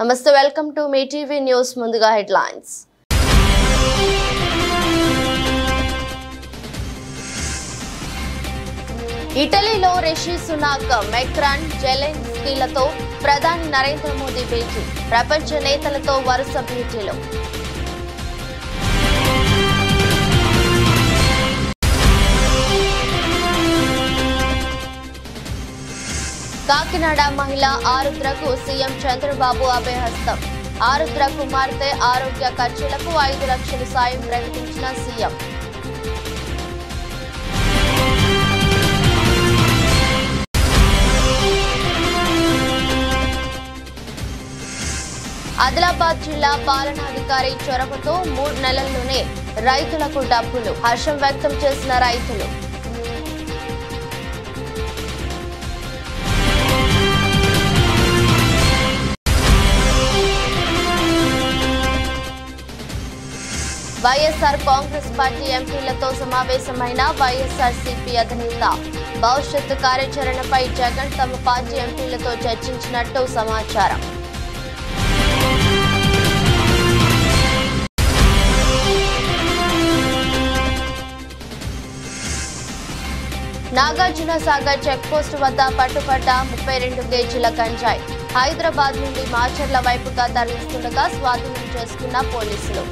నమస్తే, welcome to me TV news. ముందుగా headlines. ఇటలీలో రిషి సునాక్, మెక్రాన్, జెలెన్స్కీలతో ప్రధాని నరేంద్ర మోదీ భేటీ. ప్రపంచ నేతలతో వరుస భేటీలు. కాకినాడ మహిళ ఆరుద్రకు సీఎం చంద్రబాబు అభయహస్తం. ఆరుద్ర కుమార్తె ఆరోగ్య ఖర్చులకు 5 లక్షలు సాయం ప్రకటించిన సీఎం. ఆదిలాబాద్ జిల్లా పాలనాధికారి చొరవతో 3 నెలల్లోనే రైతులకు డబ్బులు. హర్షం వ్యక్తం చేసిన రైతులు. వైఎస్ఆర్ కాంగ్రెస్ పార్టీ ఎంపీలతో సమావేశమైన వైఎస్ఆర్సీపీ అధినేత. భవిష్యత్తు కార్యాచరణపై జగన్ తమ పార్టీ ఎంపీలతో చర్చించినట్టు సమాచారం. నాగార్జున సాగర్ చెక్పోస్టు వద్ద పట్టుబడ్డ 32 కేజీల గంజాయి. హైదరాబాద్ నుండి మాచర్ల వైపుగా తరలిస్తుండగా స్వాధీనం చేసుకున్న పోలీసులు.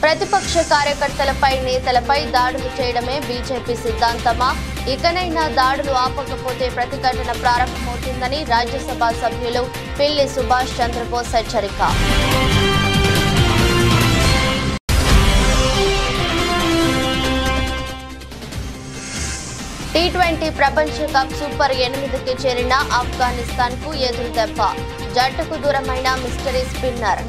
ప్రతిపక్ష కార్యకర్తలపై, నేతలపై దాడులు చేయడమే బీజేపీ సిద్ధాంతమా? ఇకనైనా దాడులు ఆపకపోతే ప్రతిఘటన ప్రారంభమవుతుందని రాజ్యసభ సభ్యులు పిల్లి సుభాష్ చంద్రబోస్ హెచ్చరిక. T20 ప్రపంచ కప్ సూపర్ 8కి చేరిన ఆఫ్ఘనిస్తాన్ కు ఎదురు దెబ్బ. జట్టుకు దూరమైన మిస్టరీ స్పిన్నర్.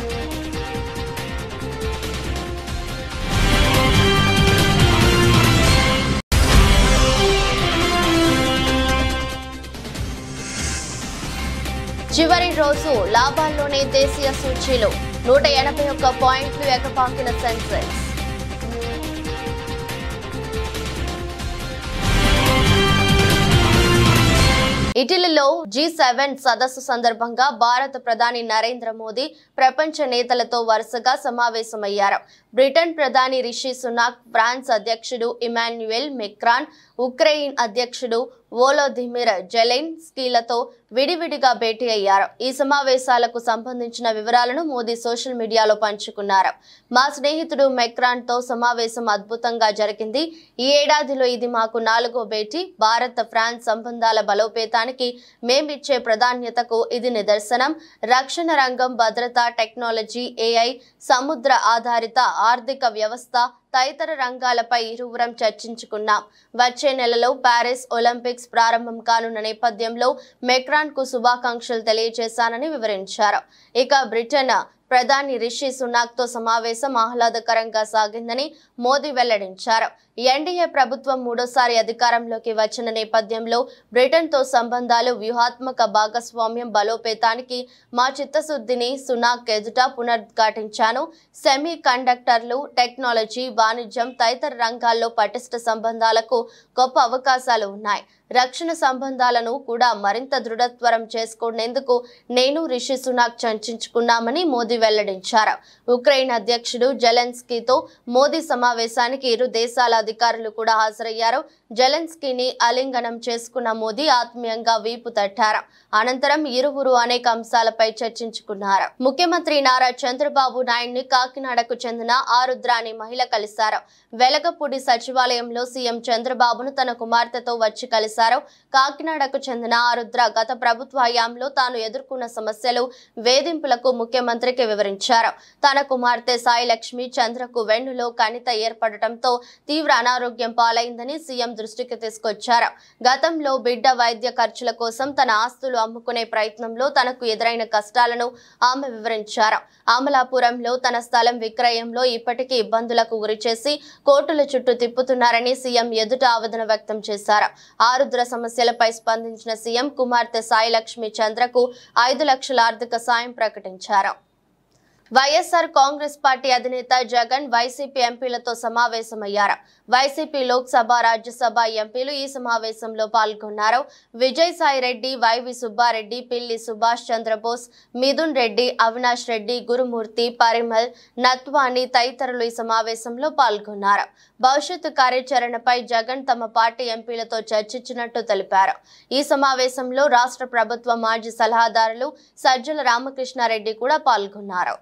చివరి రోజు లాభాల్లోనే దేశీయ సూచీలు. 181 పాయింట్లు ఎగపాకిన సెన్సెక్స్. ఇటలీలో G7 సదస్సు సందర్భంగా భారత ప్రధాని నరేంద్ర మోదీ ప్రపంచ నేతలతో వరుసగా సమావేశమయ్యారు. బ్రిటన్ ప్రధాని రిషి సునాక్, ఫ్రాన్స్ అధ్యక్షుడు ఇమాన్యుయల్ మెక్రాన్, ఉక్రెయిన్ అధ్యక్షుడు వోలోదిమిర్ జెలెన్స్కీలతో విడివిడిగా భేటీ అయ్యారు. ఈ సమావేశాలకు సంబంధించిన వివరాలను మోదీ సోషల్ మీడియాలో పంచుకున్నారు. మా స్నేహితుడు మెక్రాన్ తో సమావేశం అద్భుతంగా జరిగింది. ఈ ఏడాదిలో ఇది మాకు 4వ భేటీ. భారత్ ఫ్రాన్స్ సంబంధాల బలోపేతానికి మేమిచ్చే ప్రాధాన్యతకు ఇది నిదర్శనం. రక్షణ రంగం, భద్రత, టెక్నాలజీ, AI, సముద్ర ఆధారిత ఆర్థిక వ్యవస్థ తదితర రంగాలపై ఇరువురం చర్చించుకున్నాం. వచ్చే నెలలో ప్యారిస్ ఒలింపిక్స్ ప్రారంభం కానున్న నేపథ్యంలో మెక్రాన్ కు శుభాకాంక్షలు తెలియజేశానని వివరించారు. ఇక బ్రిటన్ ప్రధాని రిషి సునాక్ తో సమావేశం ఆహ్లాదకరంగా సాగిందని మోదీ వెల్లడించారు. ఎన్డీఏ ప్రభుత్వం 3వసారి అధికారంలోకి వచ్చిన నేపథ్యంలో బ్రిటన్ తో సంబంధాలు, వ్యూహాత్మక భాగస్వామ్యం బలోపేతానికి మా చిత్తశుద్ధిని సునాక్ ఎదుట పునరుద్ఘాటించాను. సెమీ కండక్టర్లు, టెక్నాలజీ, వాణిజ్యం తదితర రంగాల్లో పటిష్ట సంబంధాలకు గొప్ప అవకాశాలు ఉన్నాయి. రక్షణ సంబంధాలను కూడా మరింత దృఢత్వరం చేసుకునేందుకు నేను రిషి సునాక్ చర్చించుకున్నామని మోదీ వెల్లడించారు. ఉక్రెయిన్ అధ్యక్షుడు జెలెన్స్కీతో మోదీ సమావేశానికి ఇరు దేశాల అధికారులు కూడా హాజరయ్యారు. జెలెన్స్కీని ఆలింగనం చేసుకున్న మోదీ ఆత్మీయంగా వీపు తట్టారు. అనంతరం ఇరువురు అనేక అంశాలపై చర్చించుకున్నారు. ముఖ్యమంత్రి నారా చంద్రబాబు నాయుడిని కాకినాడకు చెందిన ఆరుద్ర అనే మహిళ కలిశారు. వెలగపూడి సచివాలయంలో సీఎం చంద్రబాబును తన కుమార్తెతో వచ్చి కలిశారు. కాకినాడకు చెందిన ఆరుద్ర గత ప్రభుత్వ హయాంలో తాను ఎదుర్కొన్న సమస్యలు, వేధింపులకు ముఖ్యమంత్రికి వివరించారు. తన కుమార్తె సాయి లక్ష్మి చంద్రకు వెన్నులో కణిత ఏర్పడటంతో తీవ్ర అనారోగ్యం పాలైందని సీఎం దృష్టికి తీసుకొచ్చారు. గతంలో బిడ్డ వైద్య ఖర్చుల కోసం తన ఆస్తులు అమ్ముకునే ప్రయత్నంలో తనకు ఎదురైన కష్టాలను ఆమె వివరించారు. అమలాపురంలో తన స్థలం విక్రయంలో ఇప్పటికీ ఇబ్బందులకు గురిచేసి కోర్టుల చుట్టూ తిప్పుతున్నారని సీఎం ఎదుట ఆవేదన వ్యక్తం చేశారు. ఆరుద్ర సమస్యలపై స్పందించిన సీఎం కుమార్తె సాయి లక్ష్మి చంద్రకు 5 లక్షల ఆర్థిక సాయం ప్రకటించారు. వైఎస్ఆర్ కాంగ్రెస్ పార్టీ అధినేత జగన్ వైసీపీ ఎంపీలతో సమావేశమయ్యారు. వైసీపీ లోక్సభ, రాజ్యసభ ఎంపీలు ఈ సమావేశంలో పాల్గొన్నారు. విజయసాయి రెడ్డి, వైవి సుబ్బారెడ్డి, పిల్లి సుభాష్ చంద్రబోస్, మిథున్ రెడ్డి, అవినాష్ రెడ్డి, గురుమూర్తి, పరిమల్, నత్వాని తదితరులు ఈ సమావేశంలో పాల్గొన్నారు. భవిష్యత్తు కార్యాచరణపై జగన్ తమ పార్టీ ఎంపీలతో చర్చించినట్టు తెలిపారు. ఈ సమావేశంలో రాష్ట్ర ప్రభుత్వ మాజీ సలహాదారులు సజ్జల రామకృష్ణారెడ్డి కూడా పాల్గొన్నారు.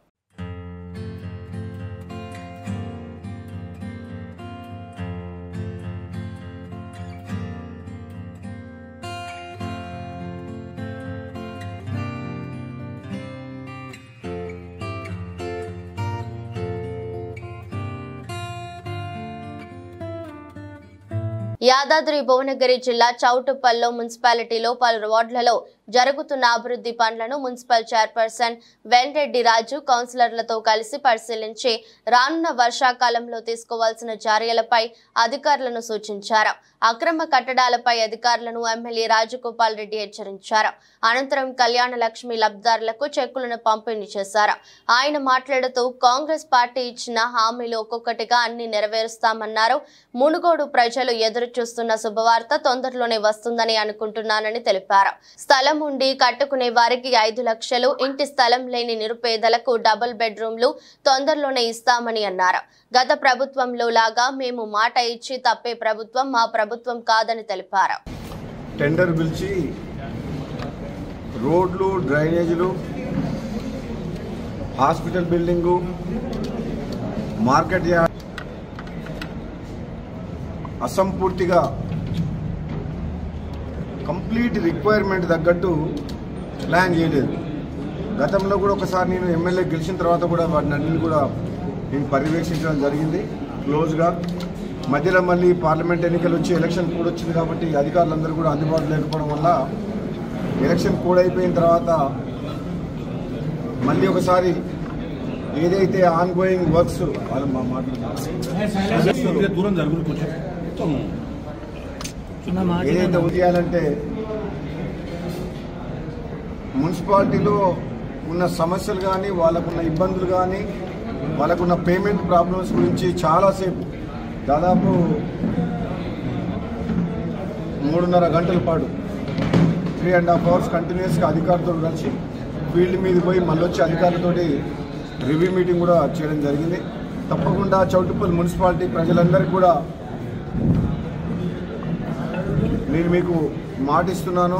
యాదాద్రి భువనగిరి జిల్లా చౌటుప్పల్లో మున్సిపాలిటీలో పలు వార్డులలో జరుగుతున్న అభివృద్ధి పనులను మున్సిపల్ చైర్పర్సన్ వెంరెడ్డి రాజు కౌన్సిలర్లతో కలిసి పరిశీలించి రానున్న వర్షాకాలంలో తీసుకోవాల్సిన చర్యలపై అధికారులను సూచించారు. అక్రమ కట్టడాలపై అధికారులను ఎమ్మెల్యే రాజగోపాల్ రెడ్డి హెచ్చరించారు. అనంతరం కళ్యాణ లక్ష్మి లబ్ధిదారులకు చెక్కులను పంపిణీ చేశారు. ఆయన మాట్లాడుతూ కాంగ్రెస్ పార్టీ ఇచ్చిన హామీలు ఒక్కొక్కటిగా అన్ని నెరవేరుస్తామన్నారు. మునుగోడు ప్రజలు ఎదురు చూస్తున్న శుభవార్త తొందరలోనే వస్తుందని అనుకుంటున్నానని తెలిపారు. స్థలం ఉండి కట్టుకునే వారికి 5 లక్షలు, ఇంటి స్థలం లేని నిరుపేదలకు డబుల్ బెడ్రూమ్లు తొందరలోనే ఇస్తామని అన్నారు. గత ప్రభుత్వంలో లాగా మేము మాట ఇచ్చి తప్పే ప్రభుత్వం మా ప్రభుత్వం కాదని తెలిపారు. టెండర్ పిలిచి రోడ్లు, డ్రైనేజీలు, హాస్పిటల్ బిల్డింగు, మార్కెట్ యార్డ్ అసంపూర్తిగా కంప్లీట్ రిక్వైర్మెంట్ తగ్గట్టు ప్లాన్ చేయలేదు. గతంలో కూడా ఒకసారి నేను ఎమ్మెల్యే గెలిచిన తర్వాత కూడా వాటిని అన్నింటినీ కూడా నేను పర్యవేక్షించడం జరిగింది క్లోజ్గా. మధ్యలో మళ్ళీ పార్లమెంట్ ఎన్నికలు వచ్చి ఎలక్షన్ కోడ్ వచ్చింది కాబట్టి అధికారులందరూ కూడా అందుబాటులో లేకపోవడం వల్ల ఎలక్షన్ కోడ్ అయిపోయిన తర్వాత మళ్ళీ ఒకసారి ఏదైతే ఆన్ గోయింగ్ వర్క్స్ ఏదైతే చేయాలంటే మున్సిపాలిటీలో ఉన్న సమస్యలు కానీ, వాళ్ళకున్న ఇబ్బందులు కానీ, వాళ్ళకున్న పేమెంట్ ప్రాబ్లమ్స్ గురించి చాలాసేపు దాదాపు 3.5 గంటల పాటు 3.5 hours కంటిన్యూస్గా అధికారులతో కలిసి ఫీల్డ్ మీద పోయి మళ్ళీ వచ్చి అధికారులతోటి రివ్యూ మీటింగ్ కూడా చేయడం జరిగింది. తప్పకుండా చౌటుప్పల్ మున్సిపాలిటీ ప్రజలందరికీ కూడా నేను మీకు మాటిస్తున్నాను.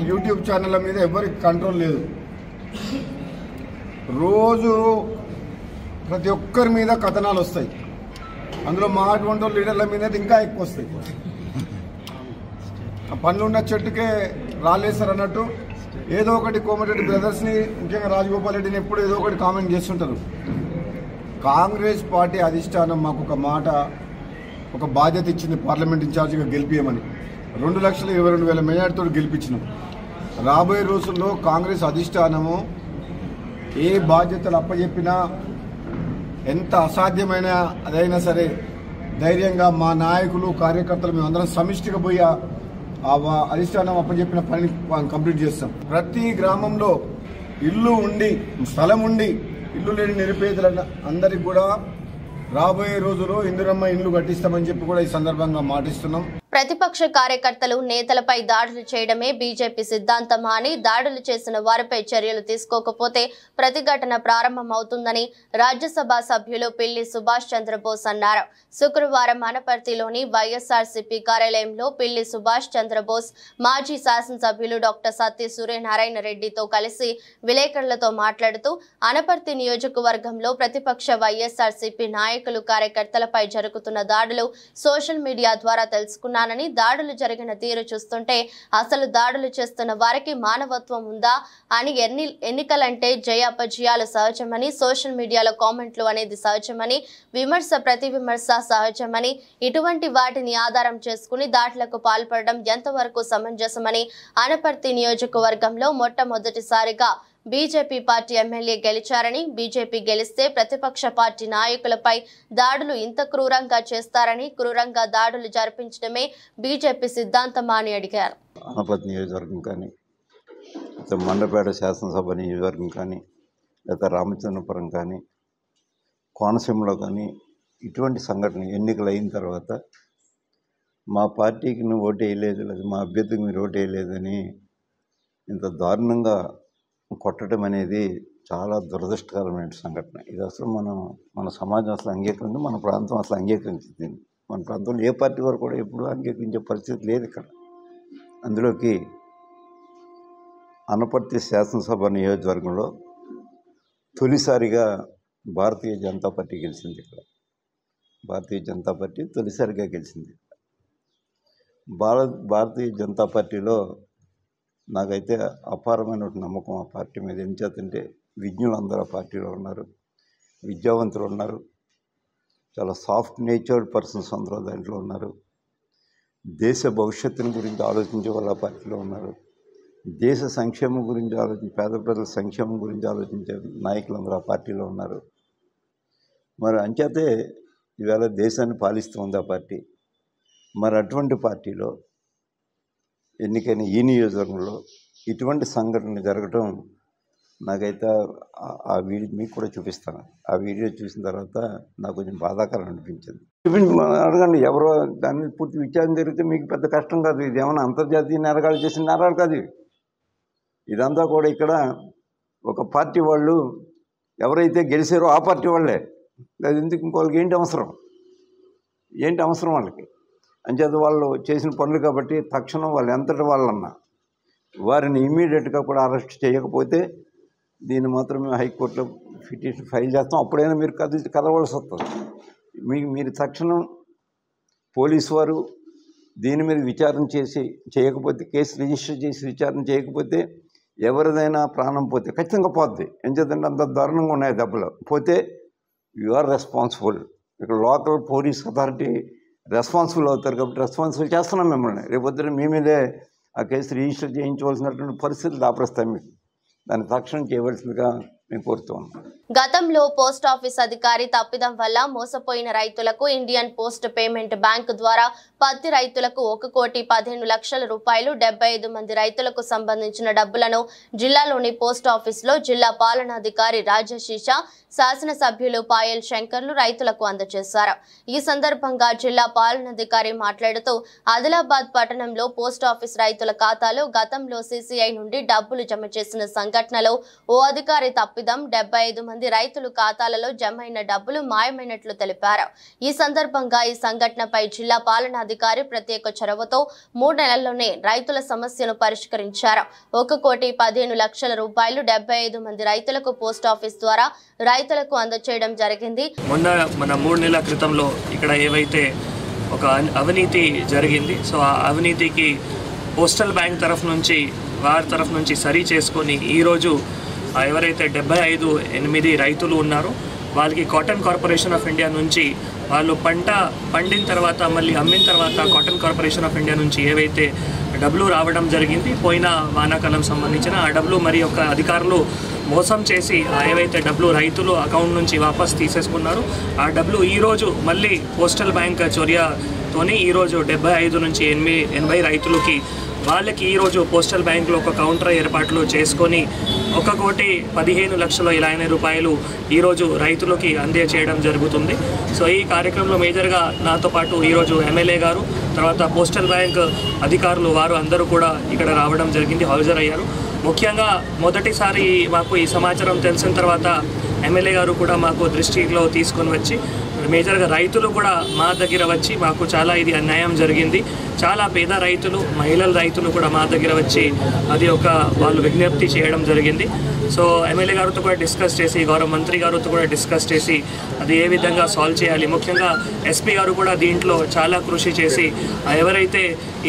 యూట్యూబ్ ఛానళ్ళ మీద ఎవరికి కంట్రోల్ లేదు. రోజు ప్రతి ఒక్కరి మీద కథనాలు వస్తాయి. అందులో మా అటువంటి లీడర్ల మీద ఇంకా ఎక్కువ వస్తాయి. పనులు ఉన్న చెట్టుకే రాలేస్తారు అన్నట్టు ఏదో ఒకటి కోమటిరెడ్డి బ్రదర్స్ని, ముఖ్యంగా రాజగోపాల్ రెడ్డిని ఎప్పుడు ఏదో ఒకటి కామెంట్ చేస్తుంటారు. కాంగ్రెస్ పార్టీ అధిష్టానం మాకు ఒక మాట, ఒక బాధ్యత ఇచ్చింది పార్లమెంట్ ఇన్ఛార్జిగా గెలిపియమని. 2,22,000 మెజార్టీతో గెలిపించినాం. రాబోయే రోజుల్లో కాంగ్రెస్ అధిష్టానము ఏ బాధ్యతలు అప్పచెప్పినా, ఎంత అసాధ్యమైన అదైనా సరే ధైర్యంగా మా నాయకులు, కార్యకర్తలు మేమందరం సమిష్టిగా పోయి అధిష్టానం అప్పచెప్పిన పనిని కంప్లీట్ చేస్తాం. ప్రతి గ్రామంలో ఇల్లు ఉండి, స్థలం ఉండి ఇల్లు లేని నిరుపేదల అందరికి కూడా రాబోయే రోజుల్లో ఇందిరమ్మ ఇల్లు కట్టిస్తామని చెప్పి కూడా ఈ సందర్భంగా మాటిస్తున్నాం. ప్రతిపక్ష కార్యకర్తలు, నేతలపై దాడులు చేయడమే బీజేపీ సిద్ధాంతమా అని, దాడులు చేసిన వారిపై చర్యలు తీసుకోకపోతే ప్రతిఘటన ప్రారంభమవుతుందని రాజ్యసభ సభ్యులు పిల్లి సుభాష్ చంద్రబోస్ అన్నారు. శుక్రవారం అనపర్తిలోని వైఎస్ఆర్సీపీ కార్యాలయంలో పిల్లి సుభాష్ చంద్రబోస్ మాజీ శాసనసభ్యులు డాక్టర్ సత్య సూర్యనారాయణ రెడ్డితో కలిసి విలేకరులతో మాట్లాడుతూ, అనపర్తి నియోజకవర్గంలో ప్రతిపక్ష వైఎస్ఆర్సీపీ నాయకులు, కార్యకర్తలపై జరుగుతున్న దాడులు సోషల్ మీడియా ద్వారా తెలుసుకున్నారు. దాడులు జరిగిన తీరు చూస్తుంటే అసలు దాడులు చేస్తున్న వారికి మానవత్వం ఉందా అని, ఎన్నికలంటే జయాపజయాలు సహజమని, సోషల్ మీడియాలో కామెంట్లు అనేది సహజమని, విమర్శ ప్రతి విమర్శ సహజమని, ఇటువంటి వాటిని ఆధారం చేసుకుని దాడులకు పాల్పడడం ఎంతవరకు సమంజసమని, అనపర్తి నియోజకవర్గంలో మొట్టమొదటిసారిగా బీజేపీ పార్టీ ఎమ్మెల్యే గెలిచారని, బీజేపీ గెలిస్తే ప్రతిపక్ష పార్టీ నాయకులపై దాడులు ఇంత క్రూరంగా చేస్తారని, క్రూరంగా దాడులు జరిపించడమే బీజేపీ సిద్ధాంతమా అని అడిగారు. అనపర్తి నియోజకవర్గం కానీ మండపేట శాసనసభ నియోజకవర్గం కానీ, లేదా రామచంద్రపురం కానీ, కోనసీమలో కానీ ఇటువంటి సంఘటన ఎన్నికలు అయిన తర్వాత మా పార్టీకి నువ్వు ఓటు వేయలేదు, లేదా మా అభ్యర్థికి మీరు ఓటు వేయలేదని ఇంత దారుణంగా కొట్టడం అనేది చాలా దురదృష్టకరమైన సంఘటన. ఇది అసలు మన సమాజం అసలు అంగీకరించి, మన ప్రాంతం అసలు అంగీకరించింది. మన ప్రాంతంలో ఏ పార్టీ వారు కూడా ఎప్పుడు అంగీకరించే పరిస్థితి లేదు ఇక్కడ. అందులోకి అనపర్తి శాసనసభ నియోజకవర్గంలో తొలిసారిగా భారతీయ జనతా పార్టీ గెలిచింది. ఇక్కడ భారతీయ జనతా పార్టీ తొలిసారిగా గెలిచింది. భారతీయ జనతా పార్టీలో నాకైతే అపారమైన నమ్మకం ఆ పార్టీ మీద. ఏం చేతంటే విజ్ఞులు అందరూ ఆ పార్టీలో ఉన్నారు, విద్యావంతులు ఉన్నారు, చాలా సాఫ్ట్ నేచర్డ్ పర్సన్స్ అందరూ దాంట్లో ఉన్నారు. దేశ భవిష్యత్తుని గురించి ఆలోచించే వాళ్ళు ఆ పార్టీలో ఉన్నారు. దేశ సంక్షేమం గురించి పేద ప్రజల సంక్షేమం గురించి ఆలోచించే నాయకులందరూ ఆ పార్టీలో ఉన్నారు. మరి అంచేతే ఈవేళ దేశాన్ని పాలిస్తుంది ఆ పార్టీ. మరి అటువంటి పార్టీలో ఎన్నికైన ఈ నియోజకవర్గంలో ఇటువంటి సంఘటన జరగటం నాకైతే ఆ వీడియో మీకు కూడా చూపిస్తాను. ఆ వీడియో చూసిన తర్వాత నాకు కొంచెం బాధాకరం అనిపించింది. అడగండి, ఎవరో దాని మీద పూర్తి విచారణ జరిగితే మీకు పెద్ద కష్టం కాదు. ఇది ఏమైనా అంతర్జాతీయ నేరగాలు చేసిన నేరాలు కాదు. ఇదంతా కూడా ఇక్కడ ఒక పార్టీ వాళ్ళు ఎవరైతే గెలిచారో ఆ పార్టీ వాళ్ళే. అది ఎందుకు ఇంకోళ్ళకి ఏంటి అవసరం వాళ్ళకి? అంచేత వాళ్ళు చేసిన పనులు కాబట్టి తక్షణం వాళ్ళు ఎంతటి వాళ్ళన్నా వారిని ఇమ్మీడియట్గా కూడా అరెస్ట్ చేయకపోతే దీన్ని మాత్రం మేము హైకోర్టులో పిటిషన్ ఫైల్ చేస్తాం. అప్పుడైనా మీరు కదవలసి వస్తుంది. మీరు తక్షణం పోలీసు వారు దీని మీద విచారణ చేయకపోతే, కేసు రిజిస్టర్ చేసి విచారణ చేయకపోతే ఎవరిదైనా ప్రాణం పోతే ఖచ్చితంగా పోద్ది. ఎంచేతంటే అంత దారుణంగా ఉన్నాయి దెబ్బలు. పోతే యు ఆర్ రెస్పాన్సిబుల్. ఇక్కడ లోకల్ పోలీస్ అథారిటీ రెస్పాన్సిబుల్ అవుతారు కాబట్టి రెస్పాన్సిబుల్ చేస్తున్నాం మిమ్మల్ని. రేపొద్దున మీ మీదే ఆ కేసు రిజిస్టర్ చేయించవలసినటువంటి పరిస్థితులు దాపరిస్తాయి. మీకు దాన్ని తక్షణం చేయవలసిందిగా మేము కోరుతూ ఉన్నాం. గతంలో పోస్ట్ ఆఫీస్ అధికారి తప్పిదం వల్ల మోసపోయిన రైతులకు ఇండియన్ పోస్ట్ పేమెంట్ బ్యాంక్ ద్వారా పత్తి రైతులకు 1,15,00,000 రూపాయలు 75 మంది రైతులకు సంబంధించిన డబ్బులను జిల్లాలోని పోస్ట్ ఆఫీసులో జిల్లా పాలనాధికారి రాజశీష, శాసనసభ్యులు పాయల్ శంకర్లు రైతులకు అందజేశారు. ఈ సందర్భంగా జిల్లా పాలనాధికారి మాట్లాడుతూ ఆదిలాబాద్ పట్టణంలో పోస్ట్ ఆఫీస్ రైతుల ఖాతాలో గతంలో CCI నుండి డబ్బులు జమ చేసిన సంఘటనలో ఓ అధికారి తప్పిదం 75 మంది రైతులు ఖాతాలలో జమైన డబ్బులు మాయమైనట్లు తెలిపారు. ఈ సందర్భంగా ఈ సంఘటనపై జిల్లా పాలనాధికారి ప్రత్యేక చొరవతో 3 నెలల్లోనే రైతుల సమస్యను పరిష్కరించారు. 1,15,00,000 రూపాయలు 75 మంది రైతులకు పోస్ట్ ఆఫీస్ ద్వారా రైతులకు అందజేయడం జరిగింది. మన 3 నెలల క్రితంలో ఇక్కడ ఏవైతే ఒక అవినీతి జరిగింది, సో ఆ అవినీతికి పోస్టల్ బ్యాంక్ వారి తరఫు నుంచి సరి చేసుకొని ఈరోజు ఎవరైతే 75 రైతులు ఉన్నారో వాళ్ళకి కాటన్ కార్పొరేషన్ ఆఫ్ ఇండియా నుంచి వాళ్ళు పంట పండిన తర్వాత మళ్ళీ అమ్మిన తర్వాత కాటన్ కార్పొరేషన్ ఆఫ్ ఇండియా నుంచి ఏవైతే డబ్బులు రావడం జరిగింది పోయిన వానాకాలం సంబంధించిన ఆ డబ్బులు మరి యొక్క అధికారులు మోసం చేసి ఏవైతే డబ్బులు రైతులు అకౌంట్ నుంచి వాపస్ తీసేసుకున్నారు ఆ డబ్బులు ఈరోజు మళ్ళీ పోస్టల్ బ్యాంక్ చొర్యతోని ఈరోజు 75 నుంచి 80 రైతులకి వాళ్ళకి ఈరోజు పోస్టల్ బ్యాంకులో ఒక కౌంటర్ ఏర్పాట్లు చేసుకొని 1,15,20,000 రూపాయలు ఈరోజు రైతులకి అందజేయడం జరుగుతుంది. సో ఈ కార్యక్రమంలో మేజర్గా నాతో పాటు ఈరోజు ఎమ్మెల్యే గారు, తర్వాత పోస్టల్ బ్యాంక్ అధికారులు వారు అందరూ కూడా ఇక్కడ రావడం జరిగింది, హాజరయ్యారు. ముఖ్యంగా మొదటిసారి మాకు ఈ సమాచారం తెలిసిన తర్వాత ఎమ్మెల్యే గారు కూడా మాకు దృష్టిలో తీసుకొని వచ్చి మేజర్గా రైతులు కూడా మా దగ్గర వచ్చి మాకు చాలా ఇది అన్యాయం జరిగింది, చాలా పేద రైతులు మహిళల రైతులు కూడా మా దగ్గర వచ్చి అది వాళ్ళు విజ్ఞప్తి చేయడం జరిగింది. సో ఎమ్మెల్యే గారితో కూడా డిస్కస్ చేసి గౌరవ మంత్రి గారితో కూడా డిస్కస్ చేసి అది ఏ విధంగా సాల్వ్ చేయాలి, ముఖ్యంగా ఎస్పీ గారు కూడా దీంట్లో చాలా కృషి చేసి ఎవరైతే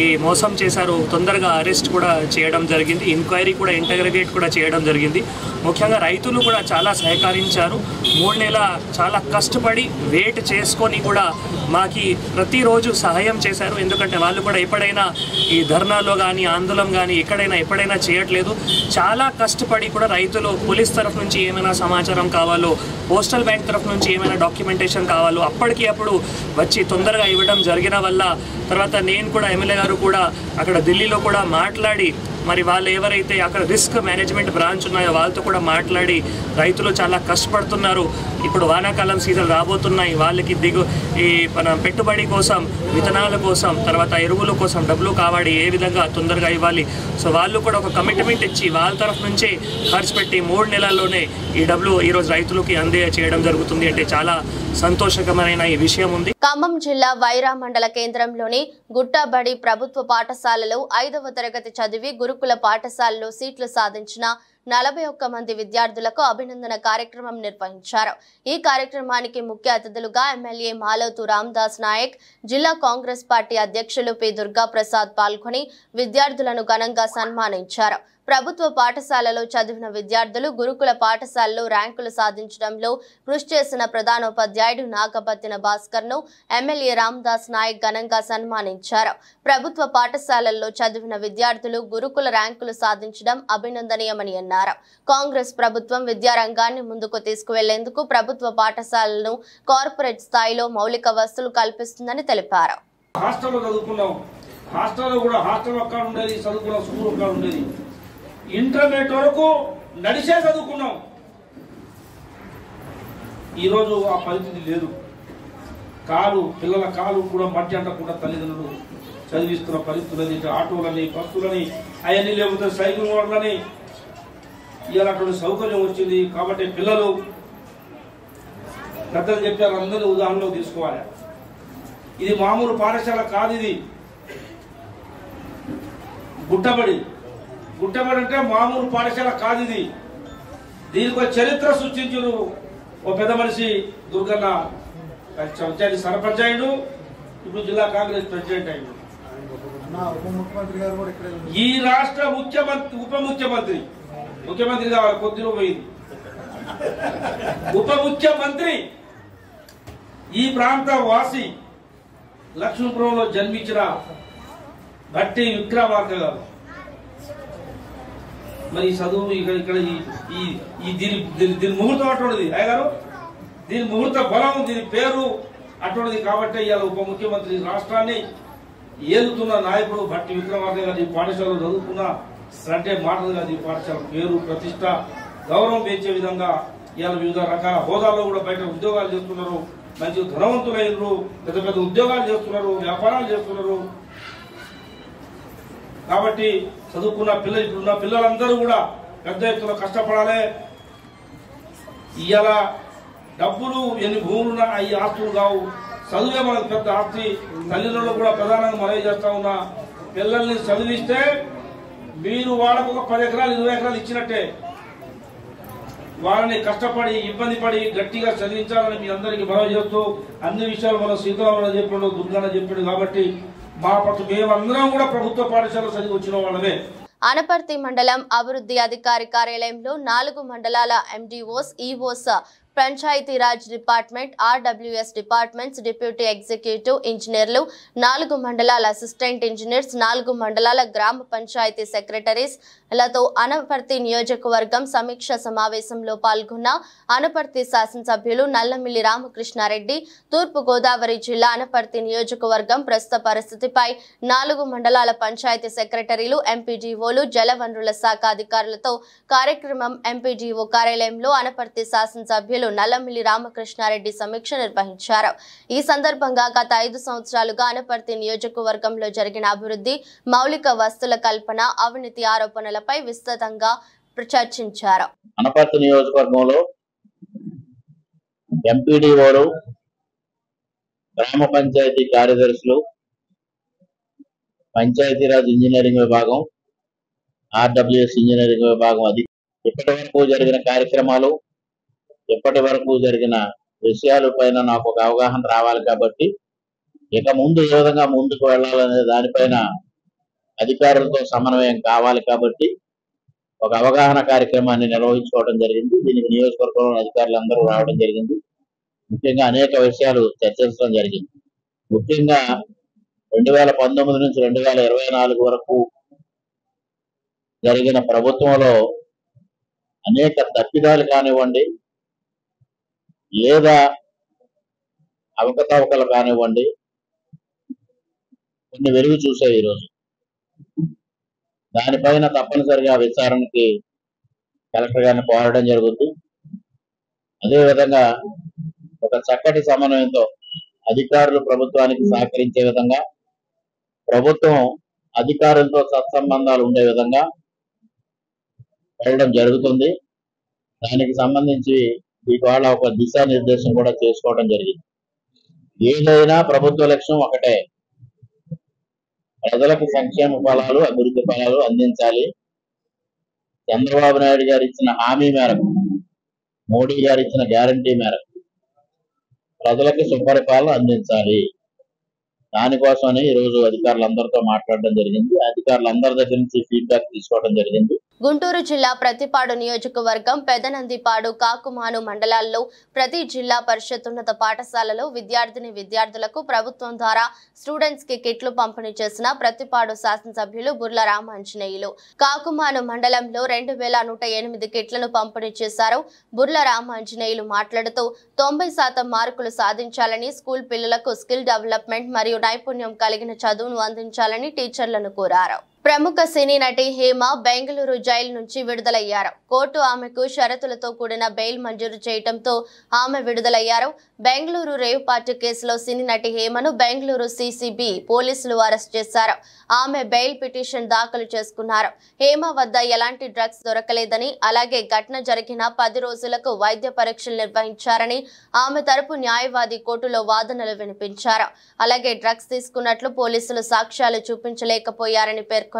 ఈ మోసం చేశారో తొందరగా అరెస్ట్ కూడా చేయడం జరిగింది, ఎంక్వైరీ కూడా ఇంటగ్రేట్ కూడా చేయడం జరిగింది. ముఖ్యంగా రైతులు కూడా చాలా సహకరించారు. 3 నెలల చాలా కష్టపడి వెయిట్ చేసుకొని కూడా మాకి ప్రతిరోజు సహాయం చేశారు. ఎందుకంటే వాళ్ళు కూడా ఎప్పుడైనా ఈ ధర్నాలో కానీ ఆందోళన కానీ ఎప్పుడైనా చేయట్లేదు. చాలా కష్టపడి కూడా రైతులు పోలీస్ తరఫు నుంచి ఏమైనా సమాచారం కావాలో, పోస్టల్ బ్యాంక్ తరఫు నుంచి ఏమైనా డాక్యుమెంటేషన్ కావాలో అప్పుడు వచ్చి తొందరగా ఇవ్వడం జరిగిన వల్ల తర్వాత నేను కూడా ఎమ్మెల్యే గారు కూడా అక్కడ ఢిల్లీలో కూడా మాట్లాడి మరి వాళ్ళు ఎవరైతే అక్కడ రిస్క్ మేనేజ్మెంట్ బ్రాంచ్ ఉన్నాయో వాళ్ళతో కూడా మాట్లాడి రైతులు చాలా కష్టపడుతున్నారు. ఇప్పుడు వానాకాలం సీజన్ రాబోతున్నాయి, వాళ్ళకి ఈ మన పెట్టుబడి కోసం, విత్తనాల కోసం, తర్వాత ఎరువుల కోసం డబ్బులు కావాలి, ఏ విధంగా తొందరగా ఇవ్వాలి. సో వాళ్ళు కూడా ఒక కమిట్మెంట్ ఇచ్చి వాళ్ళ తరఫు నుంచే ఖర్చు పెట్టి 3 నెలల్లోనే ఈ డబ్బులు ఈరోజు రైతులకి చేయడం జరుగుతుంది. అంటే చాలా సంతోషకరమైన ఈ విషయం ఉంది. ఖమ్మం జిల్లా వైరా మండల కేంద్రంలోని గుట్టబడి ప్రభుత్వ పాఠశాలలో 5వ తరగతి చదివి గురుకుల పాఠశాలలో సీట్లు సాధించిన 41 మంది విద్యార్థులకు అభినందన కార్యక్రమం నిర్వహించారు. ఈ కార్యక్రమానికి ముఖ్య అతిథులుగా ఎమ్మెల్యే మాలవతు రామదాస్ నాయక్, జిల్లా కాంగ్రెస్ పార్టీ అధ్యక్షులు పి దుర్గా ప్రసాద్ పాల్గొని విద్యార్థులను ఘనంగా సన్మానించారు. ప్రభుత్వ పాఠశాలలో చదివిన విద్యార్థులు గురుకుల పాఠశాలలో ర్యాంకులు సాధించడంలో కృషి చేసిన ప్రధానోపాధ్యాయుడు నాగపత్తిన భాస్కర్ను ఎమ్మెల్యే రామదాస్ నాయక్ ఘనంగా సన్మానించారు. ప్రభుత్వ పాఠశాలల్లో చదివిన విద్యార్థులు గురుకుల ర్యాంకులు సాధించడం అభినందనీయమని అన్నారు. కాంగ్రెస్ ప్రభుత్వం విద్యారంగాన్ని ముందుకు తీసుకువెళ్లేందుకు ప్రభుత్వ పాఠశాలలను కార్పొరేట్ స్థాయిలో మౌలిక వసతులు కల్పిస్తుందని తెలిపారు. ఇంటర్మీడియట్ వరకు నడిచే చదువుకున్నాం. ఈరోజు ఆ పరిస్థితి లేదు. పిల్లల కాలు కూడా మట్టి అంటకుండా తల్లిదండ్రులు చదివిస్తున్న పరిస్థితులని, ఆటోలని, బస్సులని, అవన్నీ లేకపోతే సైకిల్ మోడలని ఇలాంటి సౌకర్యం వచ్చింది. కాబట్టి పిల్లలు పెద్దలు చెప్పారు, అందరూ ఉదాహరణలో తీసుకోవాలి. ఇది మామూలు పాఠశాల కాదు, ఇది గుట్టబడి అంటే మామూలు పాఠశాల కాదు. ఇది దీనికి ఒక చరిత్ర సృష్టించు ఓ పెద్ద మనిషి దుర్గన్న పంచాయతీ సర్పంచ్ అయ్యిండు, ఇప్పుడు జిల్లా కాంగ్రెస్ ప్రెసిడెంట్ అయ్యిండు. ఈ రాష్ట్ర ఉప ముఖ్యమంత్రి కావాలి, కొద్దిలో పోయింది. ఉప ముఖ్యమంత్రి ఈ ప్రాంత వాసి లక్ష్మీపురంలో జన్మించిన భట్టి విక్రమార్క గారు. మరి చదువు ఇక్కడ దీని ముహూర్తం అటువంటిది అయ్యగారు, దీని ముహూర్త బలం, దీని పేరు అటువంటిది. కాబట్టి ఇవాళ ఉప ముఖ్యమంత్రి రాష్ట్రాన్ని ఏలుతున్న నాయకుడు భట్టి విక్రమార్క గారు ఈ పాఠశాలలో చదువుకున్న అంటే మాటలు కాదు, ఈ పాఠశాల పేరు, ప్రతిష్ట, గౌరవం పెంచే విధంగా ఇవాళ వివిధ రకాల హోదాల్లో కూడా బయట ఉద్యోగాలు చేస్తున్నారు. మంచి ధనవంతులైనరు, పెద్ద పెద్ద ఉద్యోగాలు చేస్తున్నారు, వ్యాపారాలు చేస్తున్నారు. కాబట్టి చదువుకున్న ఇప్పుడున్న పిల్లలందరూ కూడా పెద్ద ఎత్తున కష్టపడాలి. ఇవాళ డబ్బులు ఎన్ని భూములున్నా ఈ ఆస్తులు కావు, చదువే మనకు పెద్ద ఆస్తి. తల్లిదండ్రులు కూడా ప్రధానంగా మనవి చేస్తా ఉన్నా, పిల్లల్ని చదివిస్తే మీరు వాళ్ళకు ఒక 10 ఎకరాలు 20 ఎకరాలు ఇచ్చినట్టే. వాళ్ళని కష్టపడి ఇబ్బంది పడి గట్టిగా చదివించాలని మీ అందరికీ మనవి చేస్తూ, అన్ని విషయాలు మనం సీతారామరావు చెప్పాడు, దుర్గాన చెప్పాడు. కాబట్టి మా పట్ల మేమందరం కూడా ప్రభుత్వ పాఠశాల చదివి వచ్చిన వాళ్ళమే. అనపర్తి మండలం అభివృద్ధి అధికారి కార్యాలయంలో 4 మండలాల MDOs, EOs, Panchayati Raj department, RWS departments, deputy executive ఇంజనీర్లు, 4 మండలాల అసిస్టెంట్ ఇంజనీర్స్, 4 మండలాల గ్రామ పంచాయతీ సెక్రటరీస్ లతో అనపర్తి నియోజకవర్గం సమీక్ష సమావేశంలో పాల్గొన్న అనపర్తి శాసనసభ్యులు నల్లమిల్లి రామకృష్ణారెడ్డి తూర్పు గోదావరి జిల్లా అనపర్తి నియోజకవర్గం ప్రస్తుత పరిస్థితిపై 4 మండలాల పంచాయతీ సెక్రటరీలు, ఎంపీడీఓలు, జలవనరుల శాఖ అధికారులతో కార్యక్రమం ఎంపీడీఓ కార్యాలయంలో అనపర్తి శాసనసభ్యులు నల్లమిల్లి రామకృష్ణారెడ్డి సమీక్ష నిర్వహించారు. ఈ సందర్భంగా గత 5 సంవత్సరాలుగా అనపర్తి నియోజకవర్గంలో జరిగిన అభివృద్ధి, మౌలిక వస్తువుల కల్పన, అవినీతి ఆరోపణలపై విస్తృతంగా చర్చించారు. అనపర్తి నియోజకవర్గంలో ఎంపీడీఓలు, గ్రామ పంచాయతీ కార్యదర్శులు, పంచాయతీరాజ్ ఇంజనీరింగ్ విభాగం, ఆర్డబ్ల్యూఎస్ ఇంజనీరింగ్ విభాగం ఇప్పటి వరకు జరిగిన కార్యక్రమాలు, ఇప్పటి వరకు జరిగిన విషయాల పైన నాకు ఒక అవగాహన రావాలి. కాబట్టి ఇక ముందు ఏ విధంగా ముందుకు వెళ్ళాలనే దానిపైన అధికారులతో సమన్వయం కావాలి. కాబట్టి ఒక అవగాహన కార్యక్రమాన్ని నిర్వహించుకోవడం జరిగింది. దీనికి నియోజకవర్గంలోని అధికారులందరూ రావడం జరిగింది. ముఖ్యంగా అనేక విషయాలు చర్చించడం జరిగింది. ముఖ్యంగా 2019 నుంచి 2024 వరకు జరిగిన ప్రభుత్వంలో అనేక తప్పిదాలు కానివ్వండి, లేదా అవకతవకలు కానివ్వండి, కొన్ని వెలుగు చూసాయి. ఈరోజు దానిపైన తప్పనిసరిగా విచారణకి కలెక్టర్ గారిని కోరడం జరుగుతుంది. అదేవిధంగా ఒక చక్కటి సమన్వయంతో అధికారులు ప్రభుత్వానికి సహకరించే విధంగా, ప్రభుత్వం అధికారులతో సత్సంబంధాలు ఉండే విధంగా వెళ్ళడం జరుగుతుంది. దానికి సంబంధించి ఇవాళ ఒక దిశానిర్దేశం కూడా చేసుకోవడం జరిగింది. ఏదైనా ప్రభుత్వ లక్ష్యం ఒకటే, ప్రజలకు సంక్షేమ ఫలాలు, అభివృద్ధి ఫలాలు అందించాలి. చంద్రబాబు నాయుడు గారు ఇచ్చిన హామీ మేరకు, మోడీ గారు ఇచ్చిన గ్యారంటీ మేరకు ప్రజలకు సుపరిపాలన అందించాలి. దానికోసమని ఈరోజు అధికారులందరితో మాట్లాడడం జరిగింది. అధికారులందరి దగ్గర నుంచి ఫీడ్బ్యాక్ తీసుకోవడం జరిగింది. గుంటూరు జిల్లా ప్రతిపాడు నియోజకవర్గం పెదనందిపాడు, కాకుమాను మండలాల్లో ప్రతి జిల్లా పరిషత్ ఉన్నత పాఠశాలలో విద్యార్థులకు ప్రభుత్వం ద్వారా స్టూడెంట్స్ కి కిట్లు పంపిణీ చేసిన ప్రతిపాడు శాసనసభ్యులు బుర్ల రామాంజనేయులు కాకుమాను మండలంలో 2108 కిట్లను పంపిణీ చేశారు. బుర్ల రామాంజనేయులు మాట్లాడుతూ 90% మార్కులు సాధించాలని, స్కూల్ పిల్లలకు స్కిల్ డెవలప్మెంట్ మరియు నైపుణ్యం కలిగిన చదువును అందించాలని టీచర్లను కోరారు. ప్రముఖ సినీ నటి హేమ బెంగళూరు జైలు నుంచి విడుదలయ్యారు. కోర్టు ఆమెకు షరతులతో కూడిన బెయిల్ మంజూరు చేయడంతో ఆమె విడుదలయ్యారు. బెంగళూరు రేవ్ పార్టీ కేసులో సినీ నటి హేమను బెంగళూరు సిసిబి పోలీసులు అరెస్ట్ చేశారు. ఆమె బెయిల్ పిటిషన్ దాఖలు చేసుకున్నారు. హేమ వద్ద ఎలాంటి డ్రగ్స్ దొరకలేదని, అలాగే ఘటన జరిగిన 10 రోజులకు వైద్య పరీక్షలు నిర్వహించారని ఆమె తరపు న్యాయవాది కోర్టులో వాదనలు వినిపించారు. అలాగే డ్రగ్స్ తీసుకున్నట్లు పోలీసులు సాక్ష్యాలు చూపించలేకపోయారని పేర్కొన్నారు.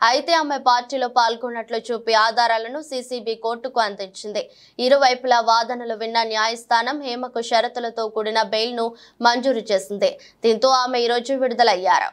అయితే ఆమె పార్టీలో పాల్గొన్నట్లు చూపి ఆధారాలను సిసిబి కోర్టుకు అందించింది. ఇరువైపులా వాదనలు విన్న న్యాయస్థానం హేమకు షరతులతో కూడిన బెయిల్ ను మంజూరు చేసింది. దీంతో ఆమె ఈ రోజు విడుదలయ్యారు.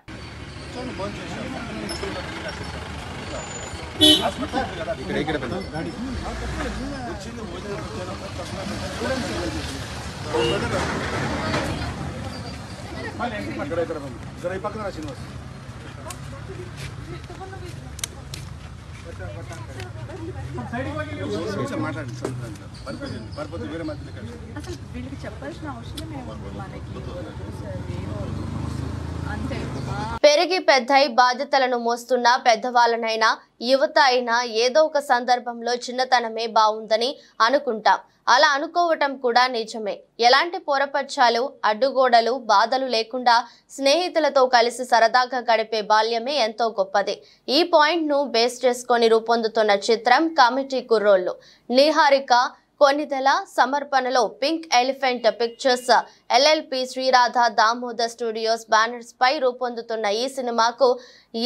పెరిగి పెద్దై బాధ్యతలను మోస్తున్న పెద్దవాళ్ళనైనా, యువత అయినా ఏదో ఒక సందర్భంలో చిన్నతనమే బాగుందని అనుకుంటాం. అలా అనుకోవటం కూడా నిజమే. ఎలాంటి పొరపచ్చాలు, అడ్డుగోడలు, బాధలు లేకుండా స్నేహితులతో కలిసి సరదాగా గడిపే బాల్యమే ఎంతో గొప్పది. ఈ పాయింట్ ను బేస్ చేసుకొని రూపొందుతున్న చిత్రం కమిటీ కుర్రోళ్ళు. నిహారిక కొన్నిదెల సమర్పణలో pink elephant pictures, LLP, Sriradha Damodar studios banners పై రూపొందుతున్న ఈ సినిమాకు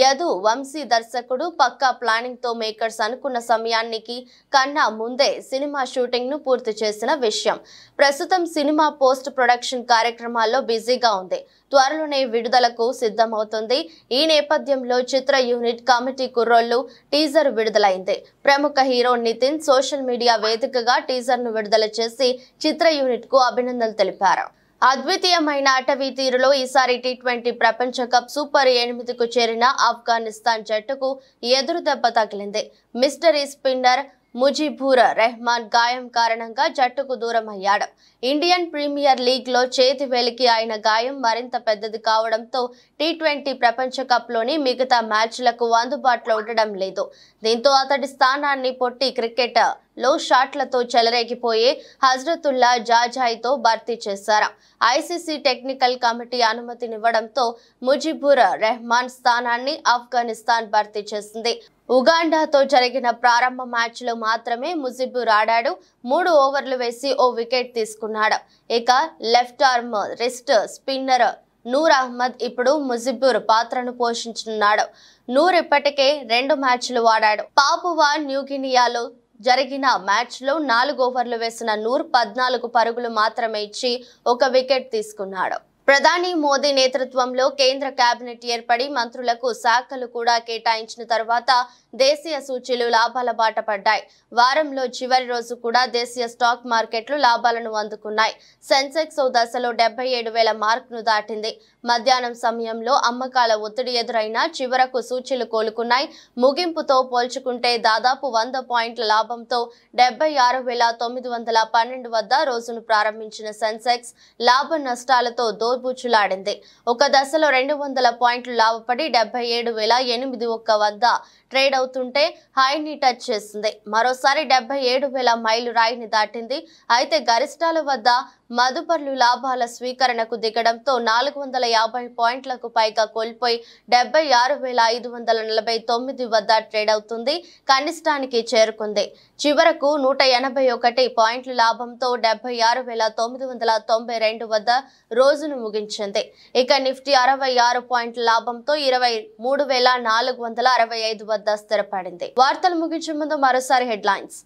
యదు వంశీ దర్శకుడు. పక్కా ప్లానింగ్ తో మేకర్స్ అనుకున్న సమయానికి కన్నా ముందే సినిమా షూటింగ్ ను పూర్తి చేసిన విషయం. ప్రస్తుతం సినిమా పోస్ట్ ప్రొడక్షన్ కార్యక్రమాల్లో బిజీగా ఉంది. త్వరలోనే విడుదలకు సిద్ధమవుతుంది. ఈ నేపథ్యంలో చిత్ర యూనిట్ కమిటీ కుర్రోళ్ళు టీజర్ విడుదలైంది. ప్రముఖ హీరో నితిన్ సోషల్ మీడియా వేదికగా టీజర్ ను విడుదల చేసి చిత్ర యూనిట్ కు అభినందనలు తెలిపారు. అద్వితీయమైన అటవీ తీరులో ఈసారి టీ20 ప్రపంచ కప్ సూపర్ 8కు చేరిన ఆఫ్ఘనిస్తాన్ జట్టుకు ఎదురు దెబ్బ తగిలింది. మిస్టరీ స్పిన్నర్ ముజిబుర్ రెహమాన్ గాయం కారణంగా జట్టుకు దూరం అయ్యాడు. ఇండియన్ ప్రీమియర్ లీగ్ లో చేతి వేలికి ఆయన గాయం మరింత పెద్దది కావడంతో టీ20 ప్రపంచ కప్ లోని మిగతా మ్యాచ్లకు అందుబాటులో ఉండడం లేదు. దీంతో అతడి స్థానాన్ని పొట్టి క్రికెట్ లో షాట్లతో చెలరేగిపోయే హజ్రతుల్లా జాజాయితో భర్తీ చేశారు. ఐసీసీ టెక్నికల్ కమిటీ అనుమతినివ్వడంతో ముజిబుర్ రెహమాన్ స్థానాన్ని ఆఫ్ఘనిస్తాన్ భర్తీ చేసింది. ఉగాండాతో జరిగిన ప్రారంభ మ్యాచ్ లో మాత్రమే ముజిబుర్ ఆడాడు. 3 ఓవర్లు వేసి ఓ వికెట్ తీసుకున్నాడు. ఇక left arm wrist spinner Noor Ahmad ఇప్పుడు ముజిబుర్ పాత్రను పోషించనున్నాడు. నూర్ ఇప్పటికే 2 మ్యాచ్లు ఆడాడు. పాపువా న్యూగినియాలో జరిగిన మ్యాచ్ లో 4 ఓవర్లు వేసిన నూర్ 14 పరుగులు మాత్రమే ఇచ్చి 1 వికెట్ తీసుకున్నాడు. ప్రధాని మోదీ నేతృత్వంలో కేంద్ర కేబినెట్ ఏర్పడి మంత్రులకు శాఖలు కూడా కేటాయించిన తర్వాత దేశీయ సూచీలు లాభాల బాట పడ్డాయి. వారంలో చివరి రోజు కూడా దేశీయ స్టాక్ మార్కెట్లు లాభాలను అందుకున్నాయి. సెన్సెక్స్ ఓ దశలో 77,000 మార్కును దాటింది. మధ్యాహ్నం సమయంలో అమ్మకాల ఒత్తిడి ఎదురైనా చివరకు సూచీలు కోలుకున్నాయి. ముగింపుతో పోల్చుకుంటే దాదాపు 100 పాయింట్ల లాభంతో 76,912 వద్ద రోజును ప్రారంభించిన సెన్సెక్స్ లాభ నష్టాలతో తోబుచ్చులాడింది. ఒక దశలో 200 పాయింట్లు లాభపడి 77,081 వద్ద ట్రేడ్ అవుతుంటే హైని టచ్ చేసింది. మరోసారి 77,000 మైలు రాయిని దాటింది. అయితే గరిష్టాల వద్ద మదుపర్లు లాభాల స్వీకరణకు దిగడంతో 450 పాయింట్లకు పైగా కోల్పోయి 76,549 వద్ద ట్రేడ్ అవుతుంది. కనిష్టానికి చేరుకుంది. చివరకు 181 పాయింట్ల లాభంతో 76,992 వద్ద రోజును ముగించింది. ఇక నిఫ్టీ 66 పాయింట్ల లాభంతో 23,465 వద్ద స్థిరపడింది. వార్తలు ముగించే ముందు మరోసారి హెడ్లైన్స్.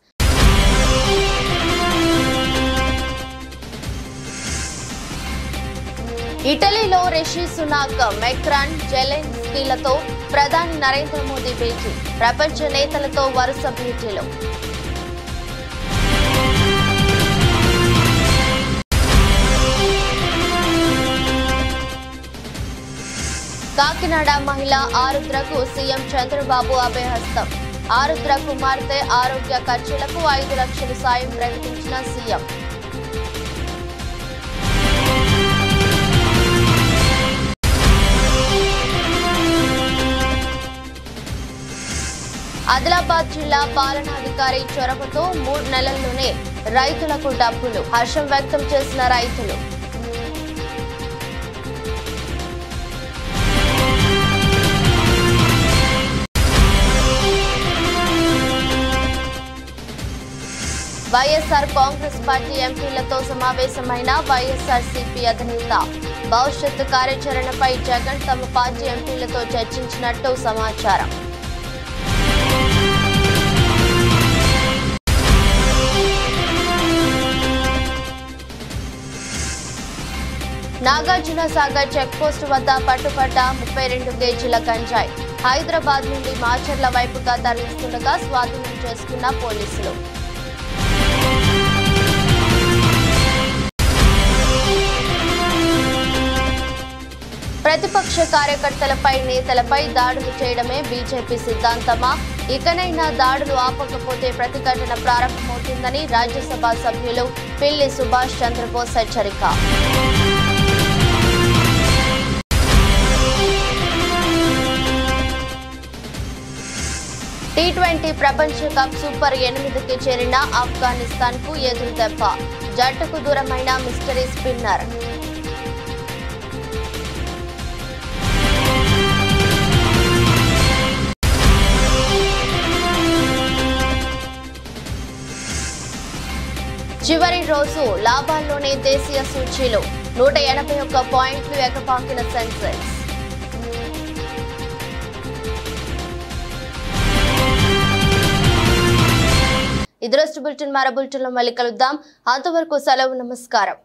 ఇటలీలో రిషి సునాక్, మెక్రాన్, జెలెన్స్కీలతో ప్రధాని నరేంద్ర మోదీ భేటీ. ప్రపంచ నేతలతో వరుస భేటీలు. కాకినాడ మహిళ ఆరుద్రకు సీఎం చంద్రబాబు అభయహస్తం. ఆరుద్ర కుమార్తె ఆరోగ్య ఖర్చులకు 5 లక్షల సాయం ప్రకటించిన సీఎం. ఆదిలాబాద్ జిల్లా పాలనాధికారి చొరవతో 3 నెలల్లోనే రైతులకు డబ్బులు. హర్షం వ్యక్తం చేసిన రైతులు. వైఎస్ఆర్ కాంగ్రెస్ పార్టీ ఎంపీలతో సమావేశమైన వైఎస్ఆర్సీపీ అధినేత. భవిష్యత్తు కార్యాచరణపై జగన్ తమ పార్టీ ఎంపీలతో చర్చించినట్టు సమాచారం. నాగార్జున సాగర్ చెక్ పోస్టు వద్ద పట్టుబడ్డ 32 కేజీల గంజాయి. హైదరాబాద్ నుండి మాచర్ల వైపుగా తరలిస్తుండగా స్వాధీనం చేసుకున్న పోలీసులు. ప్రతిపక్ష కార్యకర్తలపై, నేతలపై దాడులు చేయడమే బీజేపీ సిద్ధాంతమా? ఇకనైనా దాడులు ఆపకపోతే ప్రతిఘటన ప్రారంభమవుతుందని రాజ్యసభ సభ్యులు పిల్లి సుభాష్ చంద్రబోస్ హెచ్చరిక. T20 ప్రపంచ కప్ సూపర్ 8కి చేరిన ఆఫ్ఘనిస్తాన్ కు ఎదురు దెబ్బ. జట్టుకు దూరమైన మిస్టరీ స్పిన్నర్. చివరి రోజు లాభాల్లోనే దేశీయ సూచీలు. 181 పాయింట్లు ఎగపాకిన సెన్సెక్స్. ఇది రోజు బులెటిన్. మరో బులెటిన్లో మళ్ళీ కలుద్దాం. అంతవరకు సెలవు. నమస్కారం.